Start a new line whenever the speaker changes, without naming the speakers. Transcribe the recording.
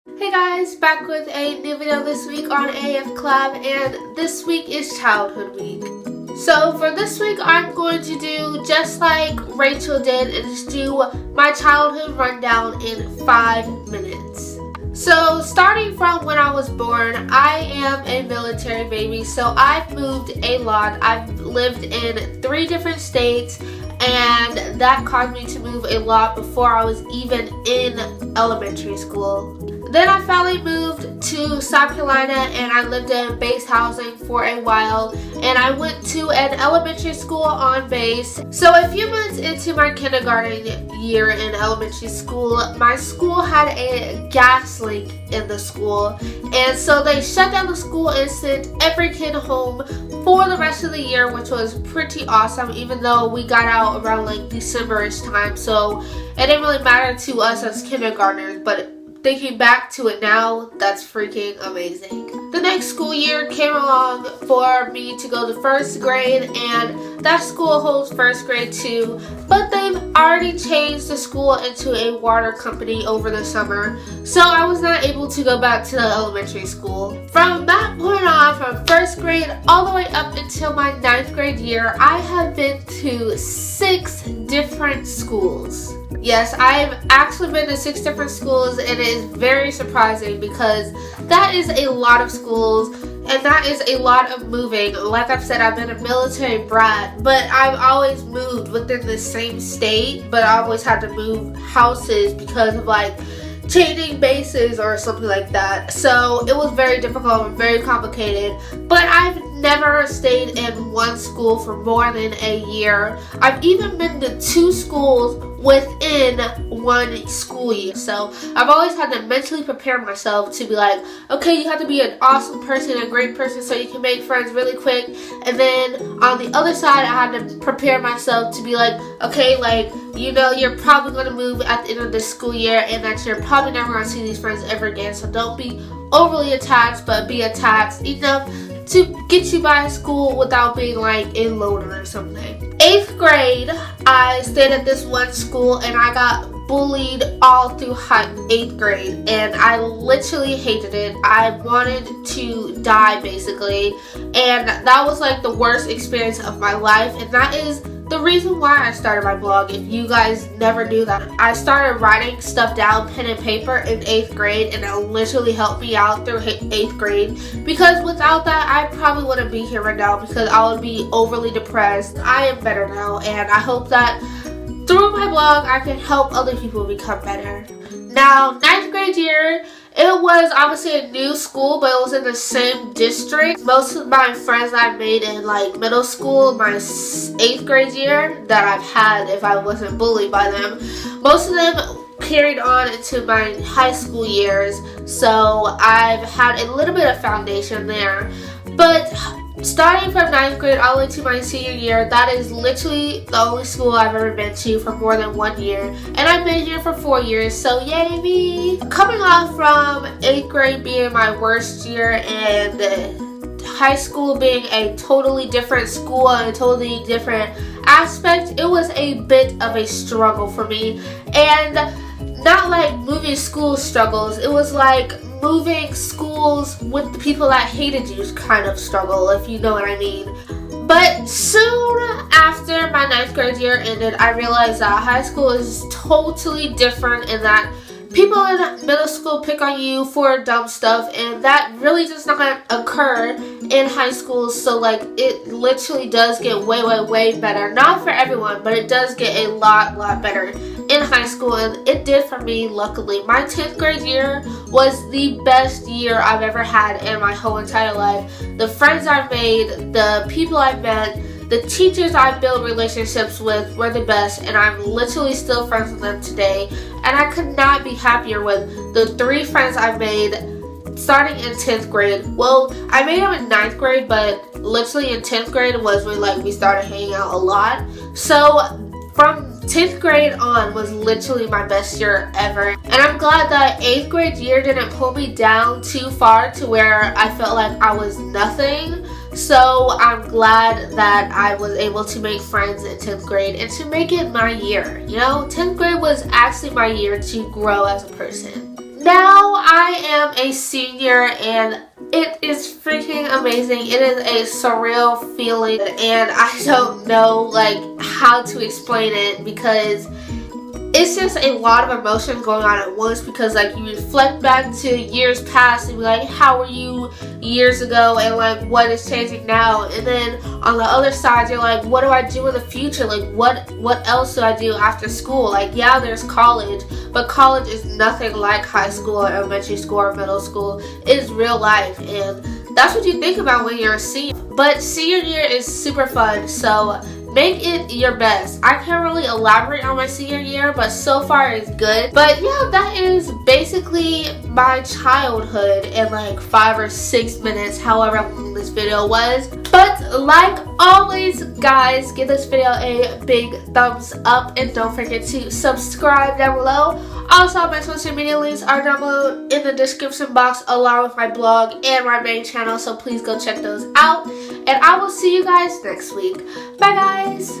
Hey guys, back with a new video this week on AF Collab, and this week is Childhood Week. So for this week, I'm going to do just like Rachel did and just do my childhood rundown in 5 minutes. So starting from when I was born, I am a military baby, so I've moved a lot. I've lived in 3 different states, and that caused me to move a lot before I was even in elementary school. Then I finally moved to South Carolina, and I lived in base housing for a while, and I went to an elementary school on base. So a few months into my kindergarten year in elementary school, my school had a gas leak in the school, and so they shut down the school and sent every kid home for the rest of the year, which was pretty awesome, even though we got out around like December-ish time, so it didn't really matter to us as kindergartners, but thinking back to it now, that's freaking amazing. The next school year came along for me to go to 1st grade, and that school holds 1st grade too, but they've already changed the school into a water company over the summer, so I was not able to go back to the elementary school. From that point on, from 1st grade all the way up until my 9th grade year, I have been to 6 different schools. Yes, I've actually been to 6 different schools, and it is very surprising because that is a lot of schools and that is a lot of moving. Like I've said, I've been a military brat, but I've always moved within the same state, but I always had to move houses because of like changing bases or something like that. So it was very difficult and very complicated, but I've never stayed in one school for more than a year. I've even been to 2 schools within 1 school year. So I've always had to mentally prepare myself to be like, okay, you have to be an awesome person, a great person, so you can make friends really quick. And then on the other side, I had to prepare myself to be like, okay, like, you know, you're probably going to move at the end of this school year, and that you're probably never going to see these friends ever again. So don't be overly attached, but be attached enough to get you by school without being like a loner or something. 8th grade, I stayed at this one school, and I got bullied all through 8th grade, and I literally hated it. I wanted to die basically, and that was like the worst experience of my life, and that is the reason why I started my blog. If you guys never knew that, I started writing stuff down, pen and paper, in 8th grade, and it literally helped me out through 8th grade, because without that, I probably wouldn't be here right now because I would be overly depressed. I am better now, and I hope that through my blog, I can help other people become better. Now, 9th grade year, it was obviously a new school, but it was in the same district. Most of my friends I made in like middle school, my 8th grade year that I've had if I wasn't bullied by them, most of them carried on into my high school years. So I've had a little bit of foundation there. But starting from 9th grade all the way to my senior year, that is literally the only school I've ever been to for more than 1 year. And I've been here for 4 years, so yay me! Coming off from 8th grade being my worst year and high school being a totally different school and a totally different aspect, it was a bit of a struggle for me. And not like moving school struggles, it was like moving schools with the people that hated you kind of struggle, if you know what I mean. But soon after my 9th grade year ended, I realized that high school is totally different, and that people in middle school pick on you for dumb stuff, and that really does not occur in high school. So like, it literally does get way better. Not for everyone, but it does get a lot better in high school, and it did for me, luckily. My 10th grade year was the best year I've ever had in my whole entire life. The friends I've made, the people I've met, the teachers I built relationships with were the best, and I'm literally still friends with them today. And I could not be happier with the 3 friends I've made starting in 10th grade. Well, I made them in 9th grade, but literally in 10th grade was when like we started hanging out a lot. So from 10th grade on was literally my best year ever, and I'm glad that 8th grade year didn't pull me down too far to where I felt like I was nothing. So I'm glad that I was able to make friends in 10th grade and to make it my year. You know, 10th grade was actually my year to grow as a person. now I am a senior and it is freaking amazing. It is a surreal feeling and I don't know like how to explain it because it's just a lot of emotion going on at once because like you reflect back to years past and be like, how were you years ago and like what is changing now, and then on the other side you're like, what do I do in the future? Like what else do I do after school? Like yeah, there's college, but college is nothing like high school or elementary school or middle school. It is real life and that's what you think about when you're a senior. But senior year is super fun, so make it your best. I can't really elaborate on my senior year, but so far it's good. But yeah, that is basically my childhood in like 5 or 6 minutes, however long this video was. But like always, guys, give this video a big thumbs up and don't forget to subscribe down below. Also, my social media links are down below in the description box along with my blog and my main channel, so please go check those out. And I will see you guys next week. Bye guys!